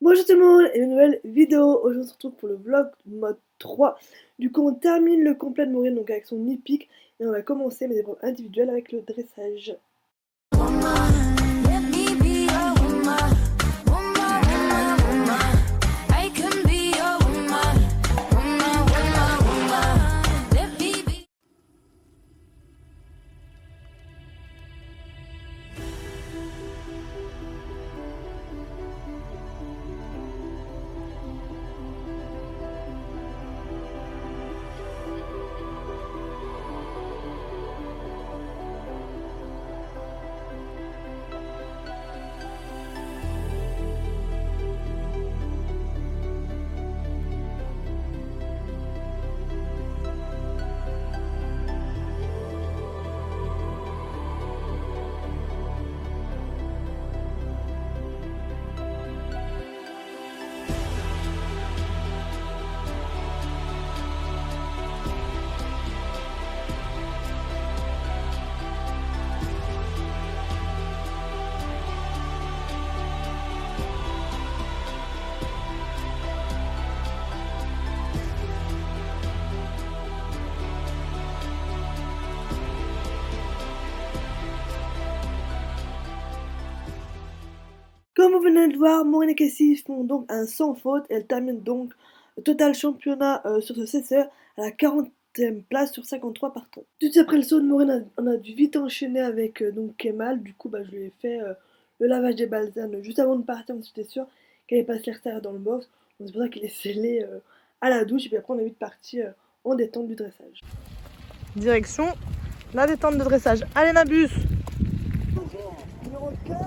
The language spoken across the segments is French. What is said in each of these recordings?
Bonjour tout le monde et une nouvelle vidéo. Aujourd'hui on se retrouve pour le vlog mode 3. Du coup on termine le complet de Maureen donc avec son hippique et on va commencer mes épreuves individuelles avec le dressage. Comme vous venez de voir, Maureen et Cassie font donc un sans faute. Elles terminent donc le total championnat sur ce CCE à la 40e place sur 53 partants. Tout de suite après le saut de Maureen, on a dû vite enchaîner avec donc Kemal. Du coup je lui ai fait le lavage des balsanes juste avant de partir. On était sûr qu'elle allait pas se laisser retard dans le box. Donc c'est pour ça qu'il est scellé à la douche et puis après on est vite parti en détente du dressage. Direction la détente de dressage. Allez Nabus. Numéro 4,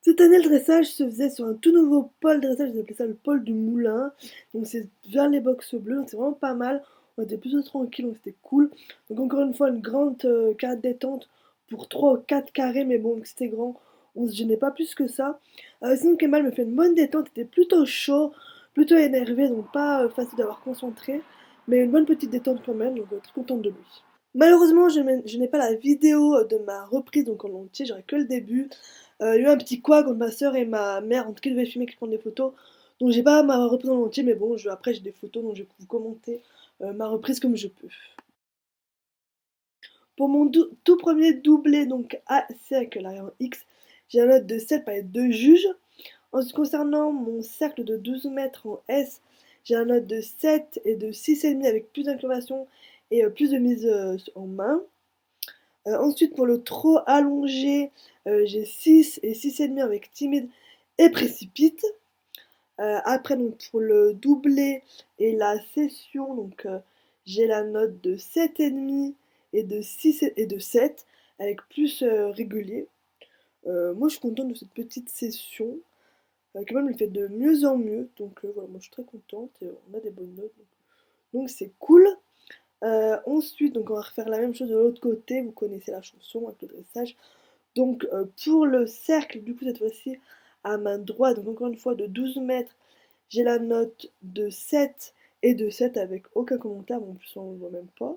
cette année, le dressage se faisait sur un tout nouveau pôle dressage, ils appelaient ça le pôle du moulin. Donc c'est vers les box bleues, donc c'est vraiment pas mal. On était plutôt tranquille, donc c'était cool. Donc encore une fois, une grande carte détente pour 3 ou 4 carrés, mais bon, c'était grand, on se gênait pas plus que ça. Sinon, Kemal me fait une bonne détente, il était plutôt chaud, plutôt énervé, donc pas facile d'avoir concentré. Mais une bonne petite détente quand même, donc très contente de lui. Malheureusement, je n'ai pas la vidéo de ma reprise, donc en entier, j'aurai que le début. Il y a eu un petit couac entre ma soeur et ma mère, en tout cas, ils devaient filmer qui prendre des photos. Donc j'ai pas ma reprise en entier, mais bon, après j'ai des photos, donc je vais vous commenter ma reprise comme je peux. Pour mon tout premier doublé, donc A cercle en X, j'ai la note de 7 par les deux juges. Ensuite, concernant mon cercle de 12 mètres en S, j'ai la note de 7 et de 6,5 avec plus d'inclination et plus de mise en main. Ensuite, pour le trop allongé, j'ai 6 et 6,5 avec timide et précipite. Après, donc, pour le doublé et la session, donc, j'ai la note de 7,5 et de 6 et de 7 avec plus régulier. Moi, je suis contente de cette petite session. Quand même, elle fait de mieux en mieux. Donc, voilà, moi, je suis très contente et on a des bonnes notes. Donc, c'est cool. Ensuite, donc on va refaire la même chose de l'autre côté, vous connaissez la chanson avec le dressage. Donc pour le cercle, du coup cette fois-ci à main droite, donc encore une fois de 12 mètres, j'ai la note de 7 et de 7 avec aucun commentaire, bon, en plus on ne voit même pas.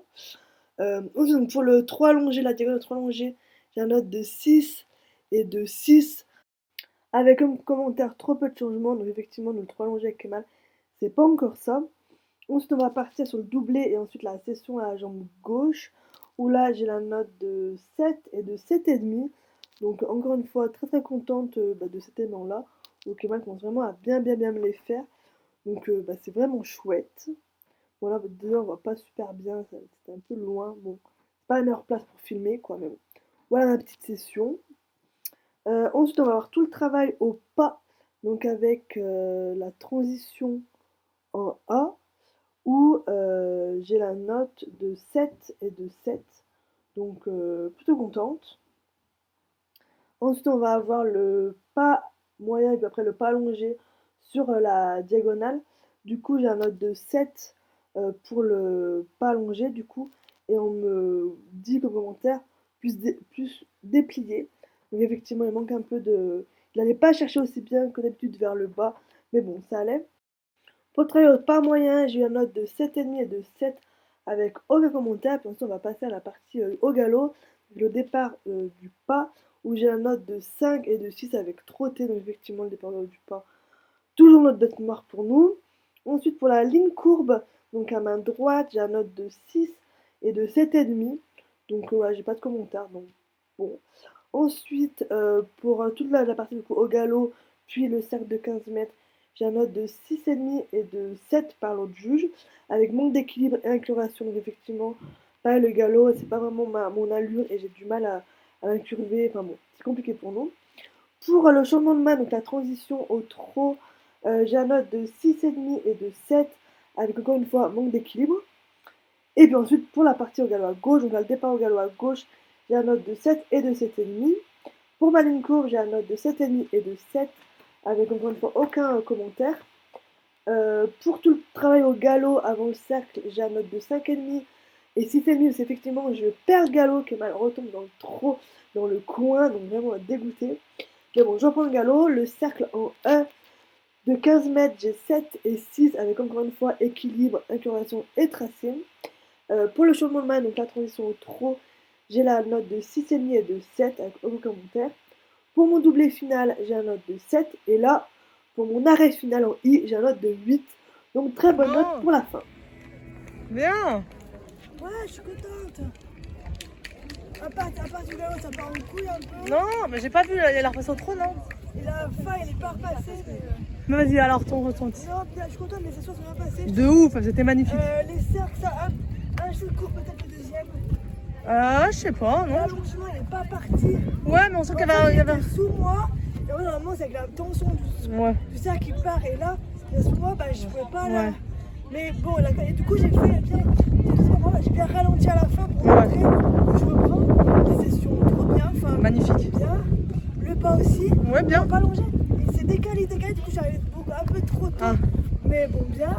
Ensuite, donc pour le 3 allongé, la diagonale de 3 allongé, j'ai la note de 6 et de 6 avec un commentaire trop peu de changement, donc effectivement le 3 allongé avec Kemal, c'est pas encore ça. Ensuite, on va partir sur le doublé et ensuite la session à la jambe gauche, où là j'ai la note de 7 et de 7,5. Donc, encore une fois, très très contente de cet élan-là. Donc, Emma commence vraiment à bien me les faire. Donc, c'est vraiment chouette. Voilà, déjà on voit pas super bien, c'était un peu loin. Bon, c'est pas la meilleure place pour filmer, quoi, mais bon. Voilà ma petite session. Ensuite, on va avoir tout le travail au pas, donc avec la transition en A où j'ai la note de 7 et de 7, donc plutôt contente. Ensuite, on va avoir le pas moyen et puis après le pas allongé sur la diagonale. Du coup, j'ai la note de 7 pour le pas allongé, du coup, et on me dit comme commentaire plus déplié. Donc effectivement, il manque un peu de... Il n'allait pas chercher aussi bien que d'habitude vers le bas, mais bon, ça allait. Pour le travail au pas moyen, j'ai eu une note de 7,5 et de 7 avec aucun commentaire. Puis ensuite, on va passer à la partie au galop, le départ du pas, où j'ai la note de 5 et de 6 avec trotté, donc effectivement le départ du pain. Toujours notre bête noire pour nous. Ensuite, pour la ligne courbe, donc à main droite, j'ai la note de 6 et de 7,5. Donc, ouais, j'ai pas de commentaire. Donc, bon. Ensuite, pour toute la partie du coup, au galop, puis le cercle de 15 mètres, j'ai la note de 6,5 et de 7 par l'autre juge, avec manque d'équilibre et incurvation. Donc, effectivement, pareil, le galop, c'est pas vraiment mon allure et j'ai du mal à l'incurver. Enfin bon, c'est compliqué pour nous. Pour le changement de main, donc la transition au trot, j'ai un note de 6,5 et de 7, avec encore une fois manque d'équilibre. Et puis ensuite, pour la partie au galop à gauche, donc là, le départ au galop à gauche, j'ai un note de 7 et de 7,5. Pour ma ligne courbe, j'ai un note de 7,5 et de 7, avec encore une fois aucun commentaire. Pour tout le travail au galop avant le cercle, j'ai un note de 5,5 et 6,5, c'est effectivement je perds le galop qui mal retombe dans le trot, dans le coin, donc vraiment dégoûté. Mais bon, je reprends le galop, le cercle en 1 de 15 mètres, j'ai 7 et 6 avec encore une fois équilibre, incurvation et tracé. Pour le changement de main, donc la transition au trot, j'ai la note de 6,5 et de 7 avec aucun commentaire. Pour mon doublé final, j'ai un note de 7 et là, pour mon arrêt final en I, j'ai un note de 8. Donc très bonne note pour la fin. Bien. Ouais, je suis contente. À part du galop, ça part en couille un peu. Non, mais j'ai pas vu, il a l'air passé au trop, non? Et la fin, elle est pas repassée. Mais vas-y, alors ton ressenti. Non, bien, je suis contente, mais c'est sûr, ça va passer. De ouf, c'était magnifique. Les cercles, ça, un seul court, peut-être le deuxième. Je sais pas, non? L'allongement, il est pas parti. Ouais, mais on sent qu'il Il y avait était sous moi. Et ouais, normalement, c'est avec la tension du cercle qui part. Et là, il est sous moi, bah, je pouvais pas là. Ouais. Mais bon, et du coup, j'ai bien ralenti à la fin pour montrer que je reprends. Les sessions trop bien. Enfin, Magnifique. Bien. Le pas aussi. Ouais, bien. Non, pas allongé. Il s'est décalé. Du coup, j'arrivais un peu trop tôt. Ah. Mais bon, bien.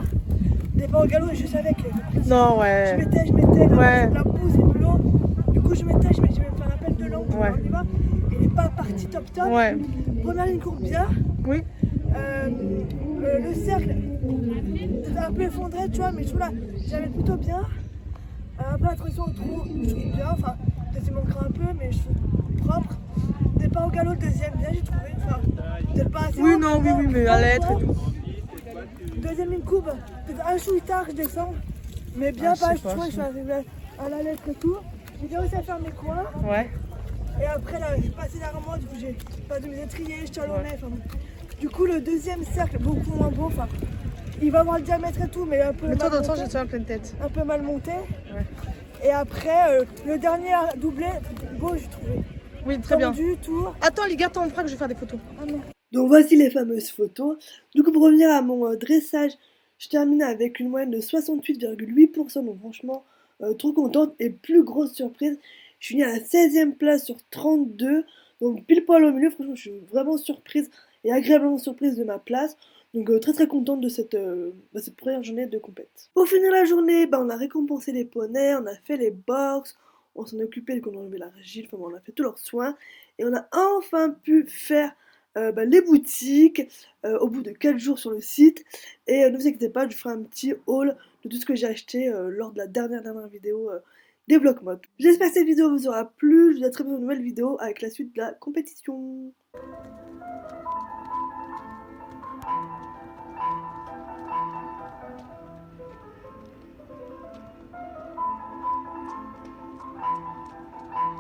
Des pas au galop, je savais que. Non, ouais. Je mettais Ouais. la pause et de l'eau. Du coup, je vais faire un appel de langue. Ouais. On y va. Il n'est pas parti top. Ouais. Première ligne courbe bien. Oui. Le cercle c'était un peu effondré, tu vois, mais je trouve là, j'avais plutôt bien. Après la transition au trou, je trouve bien. Enfin, peut-être il manquera un peu, mais je trouve propre. Départ au galop, le deuxième, bien, j'ai trouvé. Enfin, peut-être pas assez. Oui, non, oui, mais à l'être et tout. Deuxième ligne courbe, peut-être un chouï tard, je descends. Mais bien, je pas, sais pas, je suis arrivée à la lettre et tout. J'ai bien réussi à faire mes coins. Ouais. Et après, là, j'ai passé derrière moi, du coup, j'ai pas de mes étriers, je talonnais. Enfin, du coup, le deuxième cercle, beaucoup moins beau. Enfin, il va avoir le diamètre et tout, mais un peu. Mais toi, mal dans le monté. sens, j'étais en pleine tête. Un peu mal monté. Ouais. Et après, le dernier doublé, beau, j'ai trouvé. Oui, très bien. Du tour. Attends, les garde ton bras que je vais faire des photos. Ah non. Donc voici les fameuses photos. Du coup, pour revenir à mon dressage, je termine avec une moyenne de 68,8%. Donc franchement, trop contente. Et plus grosse surprise, je suis à la 16e place sur 32. Donc pile poil au milieu. Franchement, je suis vraiment surprise et agréablement surprise de ma place. Donc très contente de cette première journée de compète. Pour finir la journée, on a récompensé les poneys, on a fait les box, on s'en est occupé qu'on a enlevé l'argile, enfin on a fait tous leurs soins. Et on a enfin pu faire les boutiques au bout de 4 jours sur le site. Et ne vous inquiétez pas, je ferai un petit haul de tout ce que j'ai acheté lors de la dernière vidéo des Block Mode. J'espère que cette vidéo vous aura plu. Je vous dis à très bientôt dans une nouvelle vidéo avec la suite de la compétition.